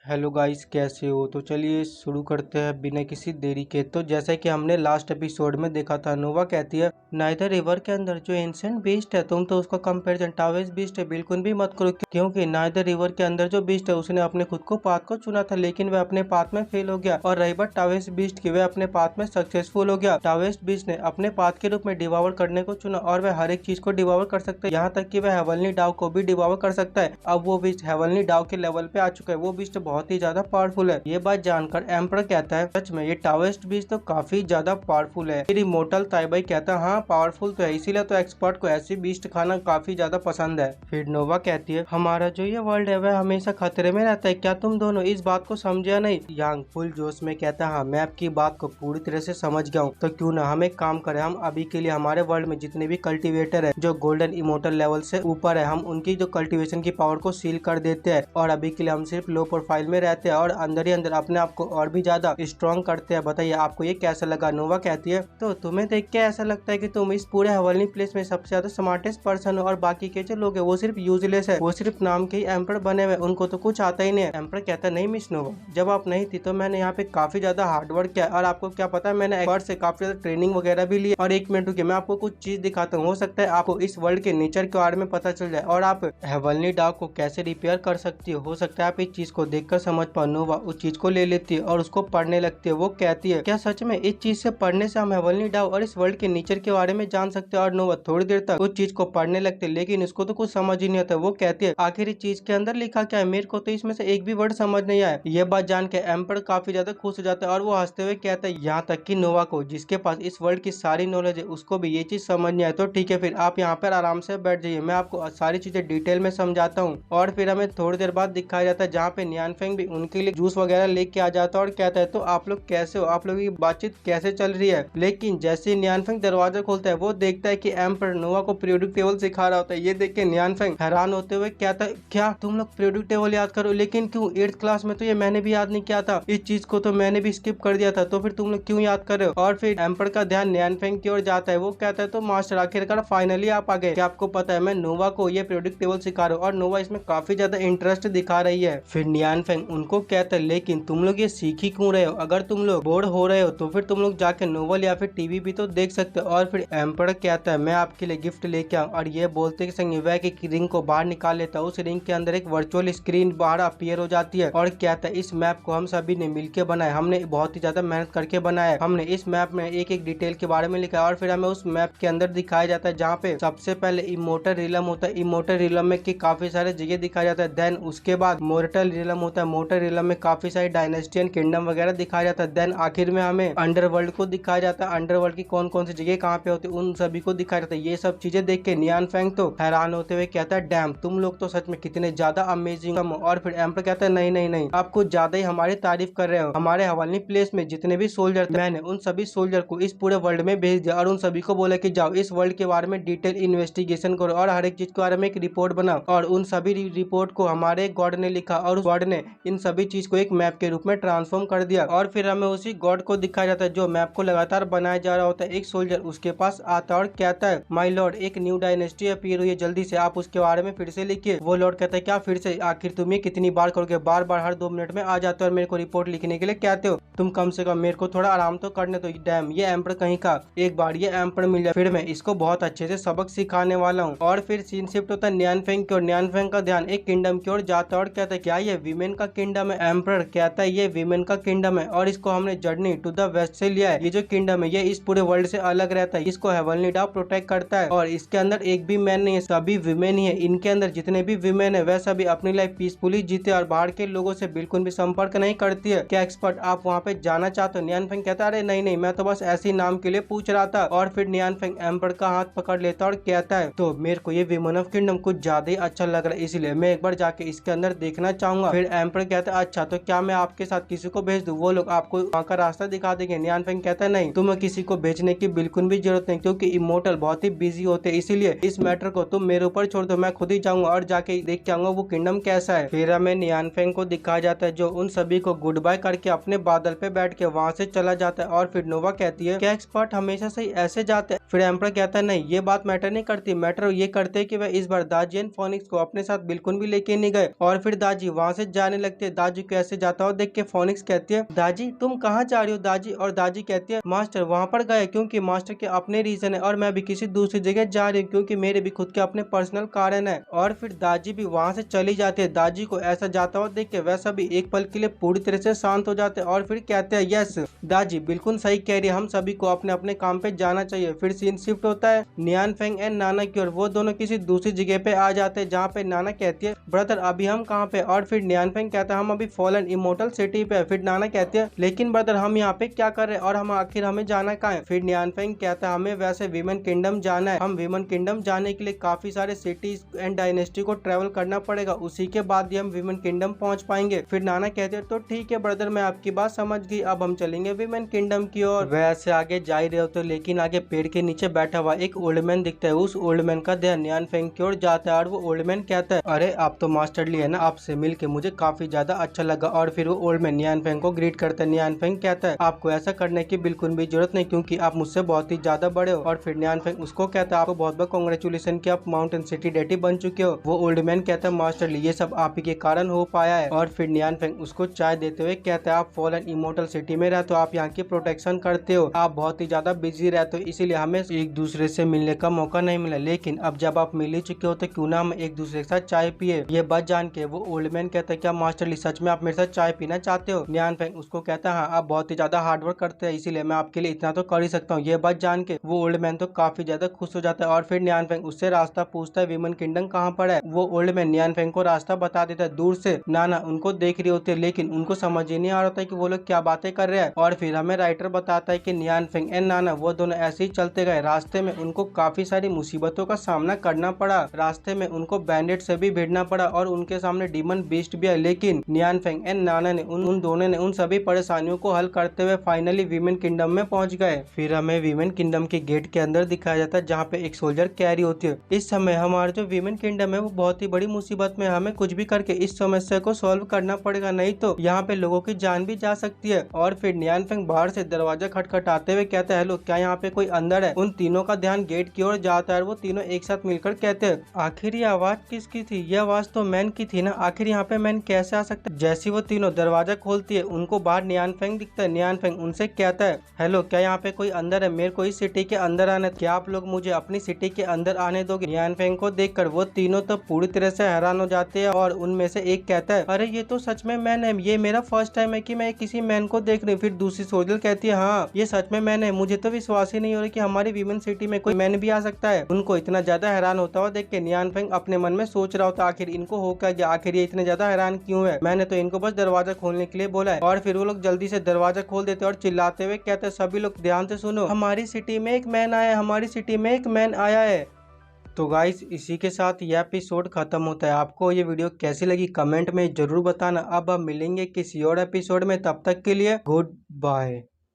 Hello guys, कैसे हो? तो चलिए शुरू करते हैं बिना किसी देरी के। तो जैसा कि हमने लास्ट एपिसोड में देखा था, नोवा कहती है नाइदर रिवर के अंदर जो एंशिएंट बीस्ट है, तुम तो उसका कंपैरिजन टावेस बीस्ट है बिल्कुल भी मत करो, क्योंकि नाइदर रिवर के अंदर जो बीस्ट है उसने अपने खुद को पाथ को चुना था, लेकिन वह अपने पाथ में फेल हो गया। और रही बात टावेस बीस्ट की, वह अपने पाथ में सक्सेसफुल हो गया। टावेस बीस्ट ने अपने पाथ के रूप में डिवावर करने को चुना और वह हर एक चीज को डिवावर कर सकता है, यहाँ तक कि वह हेवनली डाव को भी डिवावर कर सकता है। अब वो बीस्ट हेवनली डाव के लेवल पे आ चुका है, वो बीस्ट बहुत ही ज्यादा पावरफुल है। ये बात जानकर एम्पर कहता है सच में ये टावेस्ट बीस्ट तो काफी ज्यादा पावरफुल है। फिर इमोर्टल ताइबाई कहता है हाँ पावरफुल तो है, इसीलिए तो एक्सपर्ट को ऐसी बीस्ट खाना काफी ज्यादा पसंद है। फिर नोवा कहती है हमारा जो ये वर्ल्ड है वह हमेशा खतरे में रहता है, क्या तुम दोनों इस बात को समझे नहीं? यांग फुल जोश में कहता है हाँ मैं आपकी बात को पूरी तरह से समझ गया हूँ। तो क्यों ना हम एक काम करें, हम अभी के लिए हमारे वर्ल्ड में जितने भी कल्टिवेटर है जो गोल्डन इमोर्टल लेवल से ऊपर है, हम उनकी जो कल्टिवेशन की पावर को सील कर देते हैं और अभी के लिए हम सिर्फ लो प्रोफाइल में रहते हैं और अंदर ही अंदर अपने आप को और भी ज्यादा स्ट्रॉन्ग करते हैं। बताइए आपको ये कैसा लगा? नोवा कहती है तो तुम्हें देख के ऐसा लगता है कि तुम इस पूरे हवलनी प्लेस में सबसे ज्यादा स्मार्टेस्ट पर्सन हो और बाकी के जो लोग है वो सिर्फ यूजलेस है, वो सिर्फ नाम के ही एम्पर बने हुए, उनको तो कुछ आता ही नहीं है। एम्पर कहता है नहीं मिस नोवा, जब आप नहीं थी तो मैंने यहाँ पे काफी ज्यादा हार्डवर्क किया और आपको क्या पता है मैंने एक्सपर्ट से काफी ज्यादा ट्रेनिंग वगैरह भी ली। और एक मिनट रुकिए, मैं आपको कुछ चीज दिखाता हूँ, हो सकता है आपको इस वर्ल्ड के नेचर के बारे में पता चल जाए और आप हेवनली डाव को कैसे रिपेयर कर सकती हो सकता है आप इस चीज को देखकर समझ पाओ। नोवा उस चीज को ले लेती है और उसको पढ़ने लगती है। वो कहती है क्या सच में इस चीज से पढ़ने से हम हेवनली डाव और इस वर्ल्ड के नेचर के बारे में जान सकते हैं? और नोवा थोड़ी देर तक उस चीज को पढ़ने लगते लेकिन इसको तो कुछ समझ ही नहीं आता। वो कहती है आखिर इस चीज के अंदर लिखा क्या है, मेरे को तो इसमें से एक भी वर्ड समझ नहीं आया। ये बात जान के एम्पर काफी ज्यादा खुश हो जाता है और वो हंसते हुए कहता है यहाँ तक कि नोवा को जिसके पास इस वर्ल्ड की सारी नॉलेज है उसको भी ये चीज समझ नहीं आए तो ठीक है, फिर आप यहाँ पर आराम से बैठ जाइए, मैं आपको सारी चीजें डिटेल में समझाता हूँ। और फिर हमें थोड़ी देर बाद दिखाया जाता है जहाँ पे नियानफेंग भी उनके लिए जूस वगैरह लेके आ जाता है और कहता है तो आप लोग कैसे हो, आप लोगों की बातचीत कैसे चल रही है? लेकिन जैसे ही नियानफेंग दरवाजा खोलता है वो देखता है कि एम्पर नोवा को पीरियोडिक टेबल सिखा रहा होता है। ये देख के नियानफेंग हैरान होते हुए कहता है क्या तुम लोग पीरियोडिक टेबल याद करो, लेकिन क्यों? 8th क्लास में तो ये मैंने भी याद नहीं किया था, इस चीज को तो मैंने भी स्किप कर दिया था, तो फिर तुम लोग क्यों याद कर रहे हो? और फिर एम्पर का ध्यान नियानफेंग की ओर जाता है। वो कहता है तो मास्टर आखिरकार फाइनली आप आ गए, क्या आपको पता है मैं नोवा को ये पीरियोडिक टेबल सिखा रहा हूँ और नोवा इसमें काफी ज्यादा इंटरेस्ट दिखा रही है। फिर नियानफेंग उनको कहता है लेकिन तुम लोग ये सीख ही क्यों रहे हो? अगर तुम लोग बोर हो रहे हो तो फिर तुम लोग जाके नोवेल या फिर टीवी भी तो देख सकते हो। और फिर एम्पर कहता है मैं आपके लिए गिफ्ट लेके आऊँ, और ये बोलते के संग वह एक रिंग को बाहर निकाल लेता है। उस रिंग के अंदर एक वर्चुअल स्क्रीन बाहर अपीयर हो जाती है और कहता है इस मैप को हम सभी ने मिलकर बनाया, हमने बहुत ही ज्यादा मेहनत करके बनाया है, हमने इस मैप में एक एक डिटेल के बारे में लिखा है। और फिर हमें उस मैप के अंदर दिखाया जाता है जहाँ पे सबसे पहले इमोर्टल रिलम होता है, इमोर्टल रिलम में काफी सारे जगह दिखाया जाता है। देन उसके बाद मोर्टल रिलम होता है, मोर्टल रिलम में काफी सारी डायनेस्टियन किंगडम वगैरह दिखाया जाता है। देन आखिर में हमें अंडरवर्ल्ड को दिखाया जाता है, अंडरवर्ल्ड की कौन कौन सी जगह कहाँ पे होती है उन सभी को दिखाया जाता है। ये सब चीजें देख के नियानफेंग तो हैरान होते हुए कहता है डैम तुम लोग तो सच में कितने ज्यादा अमेजिंग हो। और फिर एम्पर कहता है नहीं नहीं नहीं, आप कुछ ज्यादा ही हमारी तारीफ कर रहे हो। हमारे हवालनी प्लेस में जितने भी सोल्जर थे मैंने उन सभी सोल्जर को इस पूरे वर्ल्ड में भेज दिया और उन सभी को बोला कि जाओ इस वर्ल्ड के बारे में डिटेल इन्वेस्टिगेशन करो और हर एक चीज के बारे में एक रिपोर्ट बनाओ। और उन सभी रिपोर्ट को हमारे गॉड ने लिखा और उस गॉड ने इन सभी चीज को एक मैप के रूप में ट्रांसफॉर्म कर दिया। और फिर हमें उसी गॉड को दिखाया जाता है जो मैप को लगातार बनाया जा रहा होता है। एक सोल्जर उसके पास आता है और कहता है माय लॉर्ड एक न्यू डायनेस्टी अपीयर हुई है, जल्दी से आप उसके बारे में फिर से लिखिए। वो लॉर्ड कहता है क्या फिर से? आखिर तुम ये कितनी बार करोगे? बार बार हर 2 मिनट में आ जाते हो और मेरे को रिपोर्ट लिखने के लिए कहते हो, तुम कम से कम मेरे को थोड़ा आराम तो करने दो। डैम ये एम्पर कहीं का, एक बार ये एम्पर मिल जाए फिर मैं इसको बहुत अच्छे से सबक सिखाने वाला हूँ। और फिर सीन शिफ्ट होता है नियानफेंग की ओर। नियानफेंग का ध्यान एक किंगडम की ओर जाता है और कहता है क्या ये विमेन का किंगडम है? एम्पर कहता है ये विमेन का किंगडम है और इसको हमने जर्नी टू द वेस्ट से लिया है। ये जो किंगडम है ये इस पूरे वर्ल्ड से अलग रहता है, इसको हेवनली डाव प्रोटेक्ट करता है और इसके अंदर एक भी मैन नहीं है, सभी विमेन ही है। इनके अंदर जितने भी विमेन है वह सभी अपनी लाइफ पीसफुली जीते और बाहर के लोगों से बिल्कुल भी संपर्क नहीं करती है। क्या एक्सपर्ट आप वहाँ पे जाना चाहते हो? नियानफेंग कहता है अरे नहीं नहीं, मैं तो बस ऐसे ही नाम के लिए पूछ रहा था। और फिर नियानफेंग एम्पर का हाथ पकड़ लेता और कहता है तो मेरे को ये विमेन ऑफ किंगडम कुछ ज्यादा ही अच्छा लग रहा है, इसलिए मैं एक बार जाके इसके अंदर देखना चाहूंगा। फिर एम्पर कहता है अच्छा तो क्या मैं आपके साथ किसी को भेज दूं, वो लोग आपको वहाँ का रास्ता दिखा देंगे? नियानफेंग कहता है नहीं, तुम्हें किसी को भेजने की बिल्कुल भी जरूरत नहीं, क्योंकि इमोर्टल बहुत ही बिजी होते हैं, इसीलिए इस मैटर को तुम मेरे ऊपर छोड़ दो, मैं खुद ही जाऊंगा और जाके देख के आऊंगा वो किंगडम कैसा है। फिर हमें नियानफेंग को दिखाया जाता है जो उन सभी को गुड बाय करके अपने बादल पे बैठ के वहाँ से चला जाता है। और फिर नोवा कहती है क्या एक्सपर्ट हमेशा से ऐसे जाते हैं? फिर एम्पर कहता है नहीं, ये बात मैटर नहीं करती, मैटर ये करते कि वह इस बार दाजी एंड फोनिक्स को अपने साथ बिल्कुल भी लेके नहीं गए और फिर दाजी वहाँ से जाने जाने लगती है। दाजी को ऐसे जाता हुआ देख के फोनिक्स कहती है, दाजी तुम कहाँ जा रही हो दाजी? और दाजी कहती है, मास्टर वहाँ पर गए क्योंकि मास्टर के अपने रीजन है और मैं भी किसी दूसरी जगह जा रही हूँ क्योंकि मेरे भी खुद के अपने पर्सनल कारण है। और फिर दाजी भी वहाँ से चली जाती है। दाजी को ऐसा जाता हुआ देख के वैसा भी एक पल के लिए पूरी तरह से शांत हो जाते हैं और फिर कहते हैं, यस दाजी बिल्कुल सही कह रही है, हम सभी को अपने अपने काम पे जाना चाहिए। फिर सीन शिफ्ट होता है नियान फेंग एंड नाना की ओर। वो दोनों किसी दूसरी जगह पे आ जाते हैं जहाँ पे नाना कहती है, ब्रदर अभी हम कहाँ पे? और फिर नियान फेंग कहता है, हम अभी फॉलन इमोर्टल सिटी पे। फिर नाना कहती है, लेकिन ब्रदर हम यहाँ पे क्या कर रहे हैं और हम आखिर हमें जाना कहाँ है? फिर नियान फेंग कहता है, हमें वैसे वीमेन किंगडम जाना है। हम वीमेन किंगडम जाने के लिए काफी सारे सिटीज एंड डायनेस्टी को ट्रेवल करना पड़ेगा, उसी के बाद ही हम वीमेन किंगडम पहुंच पाएंगे। फिर नाना कहते हैं, तो ठीक है ब्रदर मैं आपकी बात समझ गई, अब हम चलेंगे वीमेन किंगडम की ओर। वैसे आगे जा ही रहे हो तो लेकिन आगे पेड़ के नीचे बैठा हुआ एक ओल्ड मैन दिखता है। उस ओल्ड मैन का ध्यान नियान फेंग की ओर जाता है और वो ओल्ड मैन कहता है, अरे आप तो मास्टर ली है ना, आपसे मिलके मुझे काफी ज्यादा अच्छा लगा। और फिर वो ओल्ड मैन नियान फेंग को ग्रीट करता है। नियान फेंग कहता है, आपको ऐसा करने की बिल्कुल भी जरूरत नहीं क्योंकि आप मुझसे बहुत ही ज्यादा बड़े हो। और फिर नियान फेंग उसको कहता है, आपको बहुत बहुत कांग्रेचुलेशन कि आप माउंटेन सिटी डेटी बन चुके हो। वो ओल्ड मैन कहता है, मास्टर ली ये सब आप ही के कारण हो पाया है। और फिर नियान फेंग उसको चाय देते हुए कहता है, आप फॉलन इमोर्टल सिटी में रहते हो, आप यहाँ की प्रोटेक्शन करते हो, आप बहुत ही ज्यादा बिजी रहते हो, इसीलिए हमें एक दूसरे से मिलने का मौका नहीं मिला। लेकिन अब जब आप मिल ही चुके हो तो क्यों ना हम एक दूसरे के साथ चाय पिए। ये बात जान के वो ओल्ड मैन कहता है, क्या मास्टर ली सच में आप मेरे साथ चाय पीना चाहते हो? नियान फेंग उसको कहता है, हाँ आप बहुत ही ज्यादा हार्ड वर्क करते हैं इसीलिए मैं आपके लिए इतना तो कर ही सकता हूँ। ये बात जान के वो ओल्ड मैन तो काफी ज्यादा खुश हो जाता है। और फिर नियान फेंग उससे रास्ता पूछता है, वीमेन किंगडम कहाँ पर है? वो ओल्ड मैन नियान फेंग को रास्ता बता देता है। दूर से नाना उनको देख रही होती है लेकिन उनको समझ ही नहीं आ रहा था कि वो लोग क्या बातें कर रहे हैं। और फिर हमें राइटर बताता है कि नियान फेंग एंड नाना वो दोनों ऐसे ही चलते गए। रास्ते में उनको काफी सारी मुसीबतों का सामना करना पड़ा। रास्ते में उनको बैंडेड से भी भिड़ना पड़ा और उनके सामने डीमन बीस्ट भी है। लेकिन नियान फेंग एंड नाना ने उन दोनों ने उन सभी परेशानियों को हल करते हुए फाइनली वीमेन किंगडम में पहुंच गए। फिर हमें वीमेन किंगडम के गेट के अंदर दिखाया जाता है जहाँ पे एक सोल्जर कैरी होती है। इस समय हमारा जो वीमेन किंगडम है वो बहुत ही बड़ी मुसीबत में, हमें कुछ भी करके इस समस्या को सॉल्व करना पड़ेगा, नहीं तो यहाँ पे लोगों की जान भी जा सकती है। और फिर नियान फेंग बाहर से दरवाजा खटखटाते हुए कहता है, हेलो क्या यहाँ पे कोई अंदर है? उन तीनों का ध्यान गेट की ओर जाता है। वो तीनों एक साथ मिलकर कहते हैं, आखिर ये आवाज किसकी थी? ये आवाज तो मैन की थी ना, आखिर यहाँ पे मैन कैसे आ सकता है? जैसे वो तीनों दरवाजा खोलती है उनको बाहर नियान फेंग दिखता है। नियान फेंग उनसे कहता है, हेलो क्या यहाँ पे कोई अंदर है? मेरे को इस सिटी के अंदर आना है, क्या आप लोग मुझे अपनी सिटी के अंदर आने दोगे? नियान फेंग को देखकर वो तीनों तो पूरी तरह से हैरान हो जाते हैं और उनमें से एक कहता है, अरे ये तो सच में मैन है, ये मेरा फर्स्ट टाइम है कि मैं किसी मैन को देख रही हूँ। फिर दूसरी सोल्जर कहती है, हाँ ये सच में मैन है, मुझे तो विश्वास ही नहीं हो रहा कि हमारी वीमेन सिटी में कोई मैन भी आ सकता है। उनको इतना ज्यादा हैरान होता हुआ देख के नियान फेंग अपने मन में सोच रहा होता, आखिर इनको हो क्या गया, आखिर ये इतने ज्यादा हैरान क्यों है? मैंने तो इनको बस दरवाजा खोलने के लिए बोला है। और फिर वो लोग जल्दी से दरवाजा खोल देते और चिल्लाते हुए कहते हैं, सभी लोग ध्यान से सुनो, हमारी सिटी में एक मैन आया है, हमारी सिटी में एक मैन आया है। तो गाइस इसी के साथ यह एपिसोड खत्म होता है। आपको ये वीडियो कैसी लगी कमेंट में जरूर बताना। अब हम मिलेंगे किसी और एपिसोड में, तब तक के लिए गुड बाय।